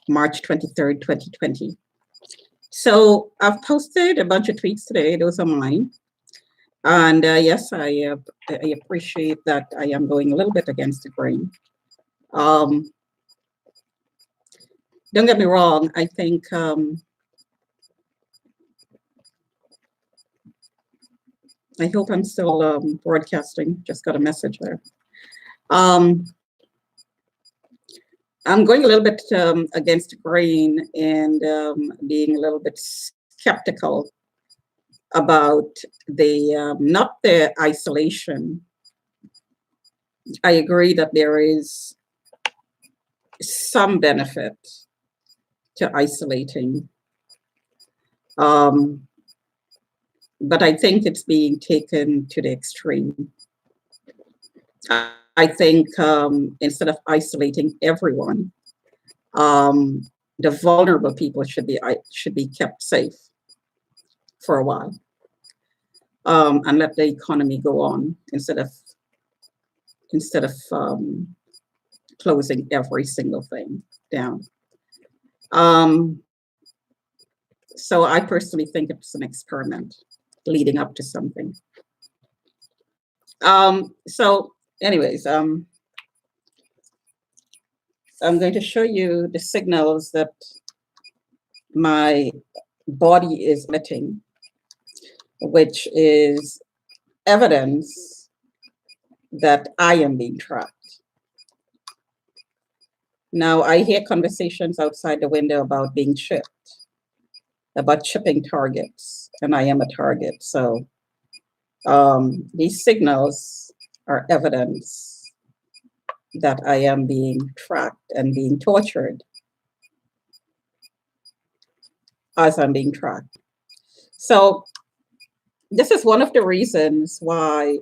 March 23rd, 2020. So I've posted a bunch of tweets today. Those are mine. And yes, I appreciate that I am going a little bit against the grain. Don't get me wrong. I think I hope I'm still broadcasting. Just got a message there. I'm going a little bit against the grain and being a little bit skeptical about the not the isolation. I agree that there is some benefit to isolating, but I think it's being taken to the extreme. I think instead of isolating everyone, the vulnerable people should be kept safe for a while, and let the economy go on instead of closing every single thing down. So I personally think it's an experiment leading up to something. So anyways, I'm going to show you the signals that my body is emitting, which is evidence that I am being tracked. Now, I hear conversations outside the window about being chipped, about chipping targets, and I am a target. So these signals are evidence that I am being tracked and being tortured as I'm being tracked. So this is one of the reasons why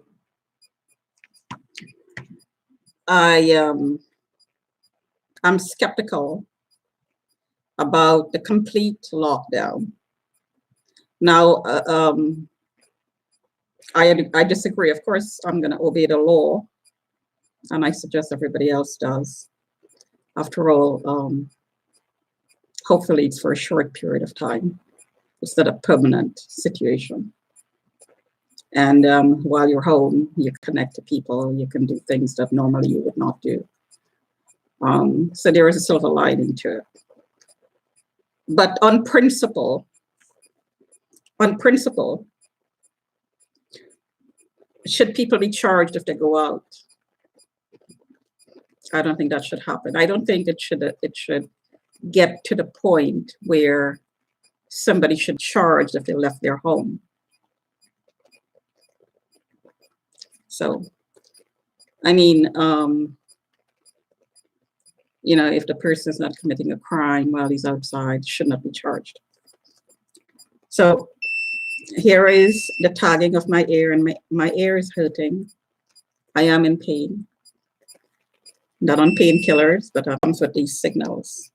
I'm skeptical about the complete lockdown. Now, I disagree. Of course, I'm going to obey the law, and I suggest everybody else does. After all, hopefully it's for a short period of time. It's not a permanent situation. And while you're home, you connect to people, you can do things that normally you would not do. So there is a silver lining to it. But on principle, should people be charged if they go out? I don't think that should happen. I don't think it should get to the point where somebody should charge if they left their home. So, I mean, you know, if the person is not committing a crime while he's outside, should not be charged. So here is the tagging of my ear, and my ear is hurting. I am in pain. Not on painkillers, but it comes with these signals.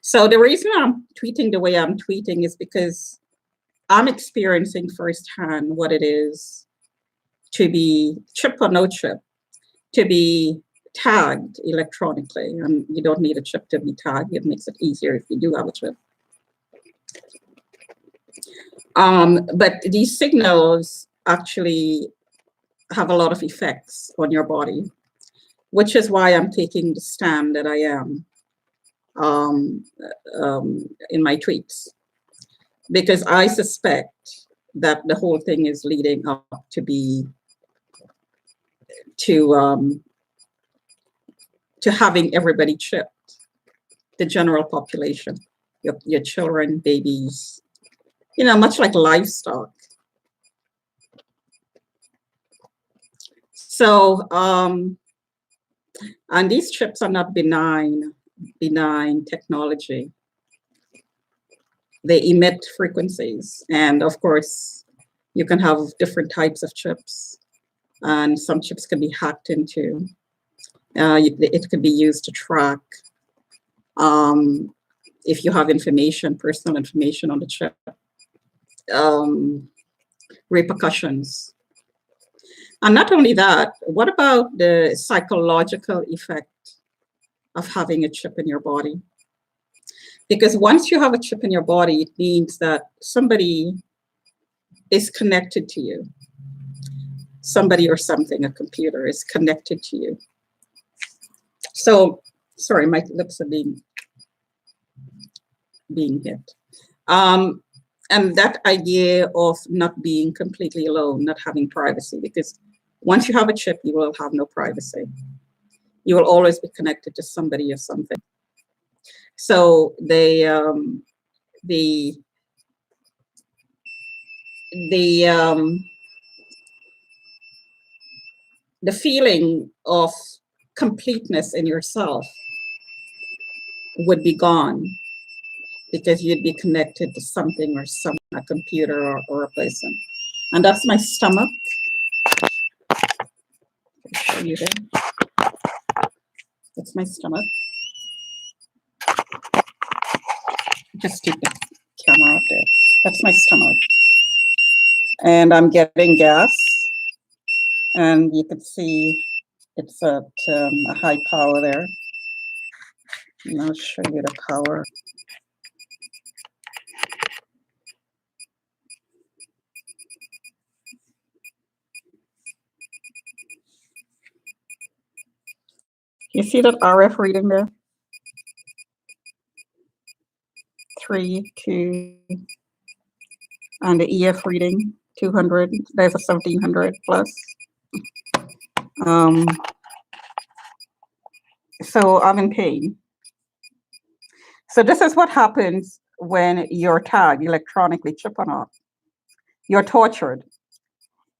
So the reason I'm tweeting the way I'm tweeting is because I'm experiencing firsthand what it is to be, chip or no chip, to be tagged electronically. And you don't need a chip to be tagged. It makes it easier if you do have a chip. But these signals actually have a lot of effects on your body, which is why I'm taking the stand that I am in my tweets, because I suspect that the whole thing is leading up to having everybody chipped, the general population, your children, babies, you know, much like livestock. So, and these chips are not benign technology. They emit frequencies. And of course, you can have different types of chips. And some chips can be hacked into. It could be used to track if you have information, personal information on the chip, repercussions. And not only that, what about the psychological effect of having a chip in your body? Because once you have a chip in your body, it means that somebody is connected to you. Somebody or something, a computer, is connected to you. So, sorry, my lips are being hit. And that idea of not being completely alone, not having privacy, because once you have a chip, you will have no privacy. You will always be connected to somebody or something. So the feeling of completeness in yourself would be gone, because you'd be connected to something or a computer or a person. And that's my stomach. I'll show you there. That's my stomach. Just keep the camera up there. That's my stomach. And I'm getting gas. And you can see it's at a high power there. And I'll show you the power. You see that RF reading there? 3, 2, and the EF reading 200. There's a 1700 plus. So I'm in pain. So this is what happens when you're tagged, electronically chip or not. You're tortured.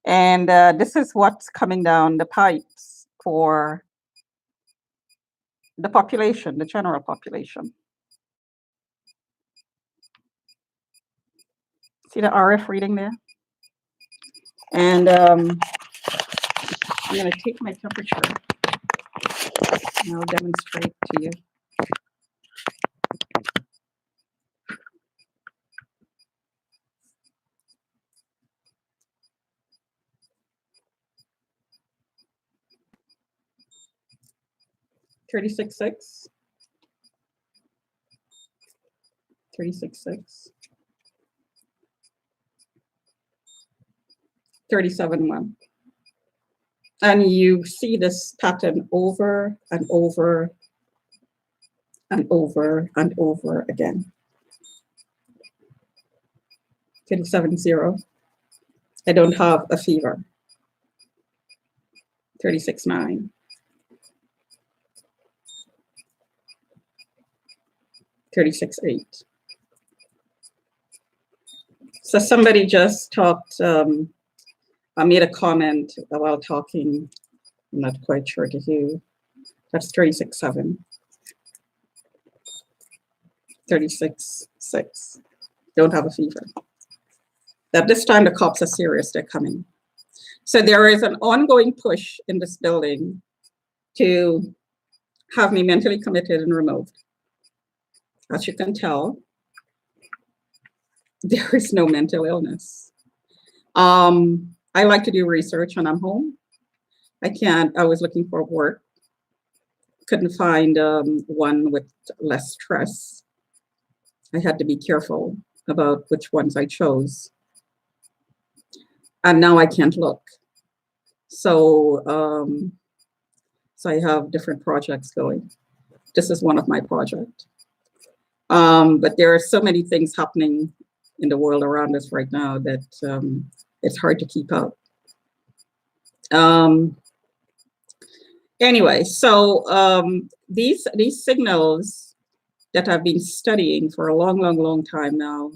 And this is what's coming down the pipes for the population, the general population. See the RF reading there? And I'm going to take my temperature and I'll demonstrate to you. $36.6. 36.6. 37.1. And you see this pattern over and over and over and over again. 37.0. I don't have a fever. 36.9. 36.8. So somebody just talked, I made a comment while talking, I'm not quite sure to who. That's 36.7. 36.6. Don't have a fever. At this time, the cops are serious, they're coming. So there is an ongoing push in this building to have me mentally committed and removed. As you can tell, there is no mental illness. I like to do research when I'm home. I was looking for work. Couldn't find one with less stress. I had to be careful about which ones I chose. And now I can't look. So, so I have different projects going. This is one of my projects. But there are so many things happening in the world around us right now that it's hard to keep up. Anyway, so these signals that I've been studying for a long time now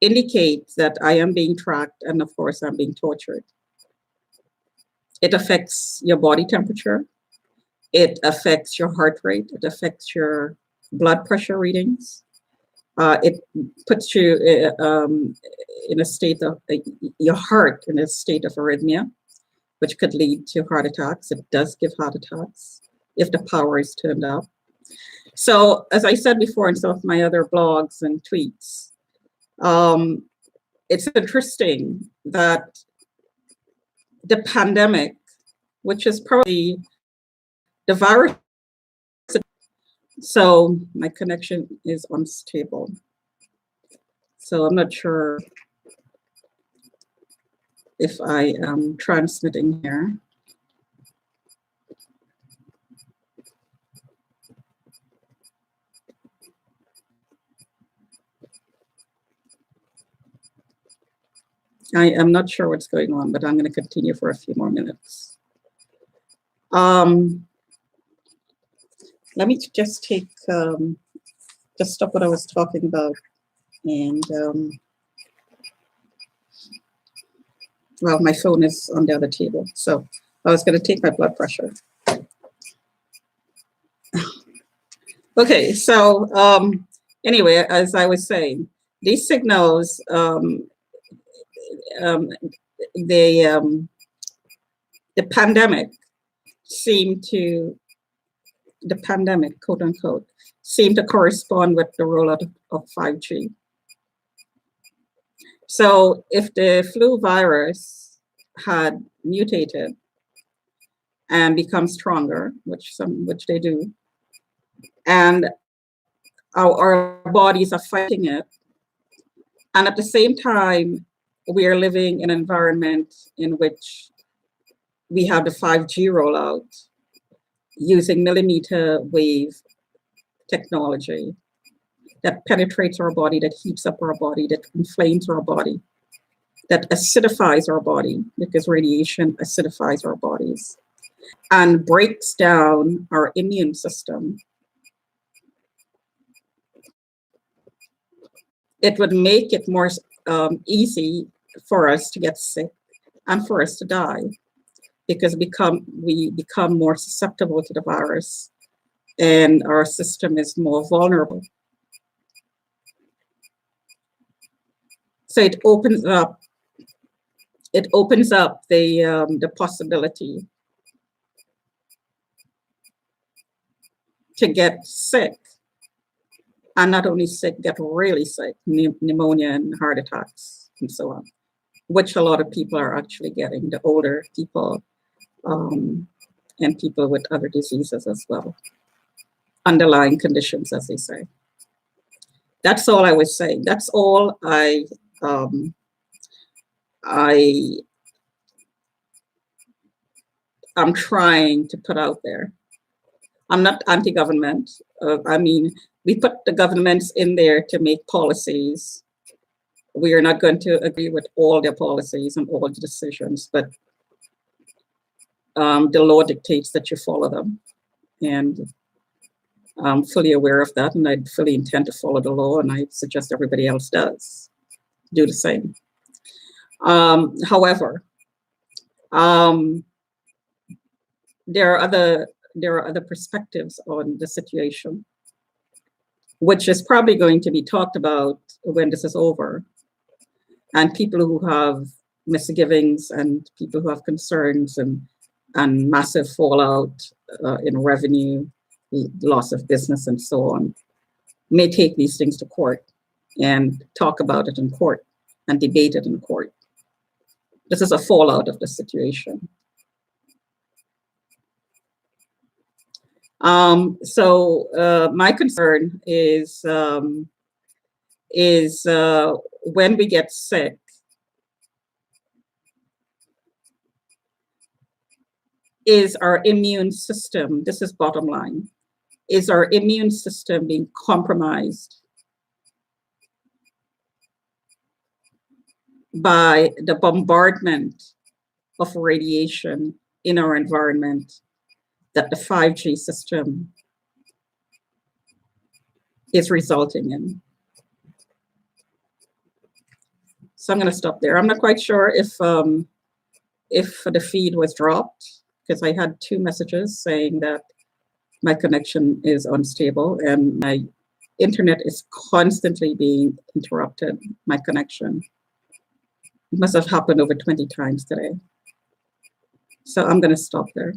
indicate that I am being tracked, and of course I'm being tortured. It affects your body temperature. It affects your heart rate. It affects your blood pressure readings. It puts you in a state of, your heart in a state of arrhythmia, which could lead to heart attacks. It does give heart attacks if the power is turned up. So as I said before in some of my other blogs and tweets, it's interesting that the pandemic, which is probably the virus, So my connection is unstable. So I'm not sure if I am transmitting here. I am not sure what's going on, but I'm going to continue for a few more minutes. Let me just take, just stop what I was talking about. And, well, my phone is on the other table. So I was going to take my blood pressure. Okay, so anyway, as I was saying, these signals, the pandemic seemed to, the pandemic, quote unquote, seemed to correspond with the rollout of 5G. So if the flu virus had mutated and become stronger, which they do, and our bodies are fighting it, and at the same time, we are living in an environment in which we have the 5G rollout using millimeter wave technology that penetrates our body, that heats up our body, that inflames our body, that acidifies our body, because radiation acidifies our bodies, and breaks down our immune system. It would make it more easy for us to get sick and for us to die, because we become more susceptible to the virus and our system is more vulnerable. So it opens up the possibility to get sick, and not only sick, get really sick, pneumonia and heart attacks and so on, which a lot of people are actually getting, the older people and people with other diseases as well, underlying conditions, as they say. That's all I was saying. That's all I'm trying to put out there. I'm not anti-government. I mean, we put the governments in there to make policies. We are not going to agree with all their policies and all the decisions, but the law dictates that you follow them. And I'm fully aware of that, and I fully intend to follow the law, and I suggest everybody else does do the same. However, there are other perspectives on the situation, which is probably going to be talked about when this is over. And people who have misgivings and people who have concerns and massive fallout in revenue, loss of business and so on, may take these things to court and talk about it in court and debate it in court. This is a fallout of the situation. So my concern is when we get sick, is our immune system, this is bottom line, is our immune system being compromised by the bombardment of radiation in our environment that the 5G system is resulting in? So I'm going to stop there. I'm not quite sure if the feed was dropped, because I had 2 messages saying that my connection is unstable and my internet is constantly being interrupted, my connection. It must have happened over 20 times today. So I'm going to stop there.